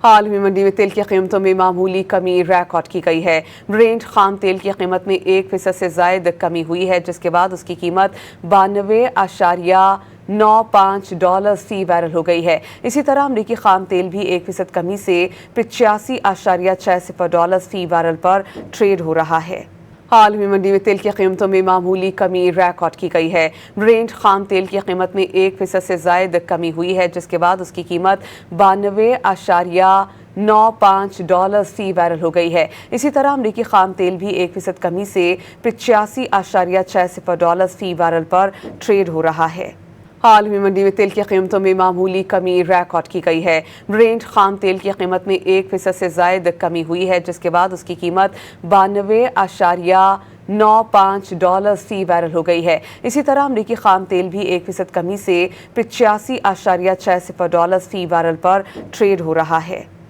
हाल में मंडी में तेल की कीमतों में मामूली कमी रिकॉर्ड की गई है। ब्रेंट खाम तेल की कीमत में 1% से ज़ायद कमी हुई है, जिसके बाद उसकी कीमत 92.95 डॉलर फी बैरल हो गई है। इसी तरह अमरीकी खाम तेल भी 1% कमी से 85.6 डॉलर फी बैरल पर ट्रेड हो रहा है। हाल में मंडी में तेल की कीमतों में मामूली कमी रिकॉर्ड की गई है। ब्रेंट खाम तेल की कीमत में 1% से ज़ायद कमी हुई है, जिसके बाद उसकी कीमत 92.95 डॉलर फी बैरल हो गई है। इसी तरह अमरीकी खाम तेल भी 1% कमी से 85.6 डॉलर फी बैरल पर ट्रेड हो रहा है। हाल में मंडी में तेल की कीमतों में मामूली कमी रिकॉर्ड की गई है। ब्रेंट खाम तेल की कीमत में 1% से ज़ायद कमी हुई है, जिसके बाद उसकी कीमत 92.95 डॉलर फी बैरल हो गई है। इसी तरह अमरीकी खाम तेल भी 1% कमी से 85.6 डॉलर फी बैरल पर ट्रेड हो रहा है।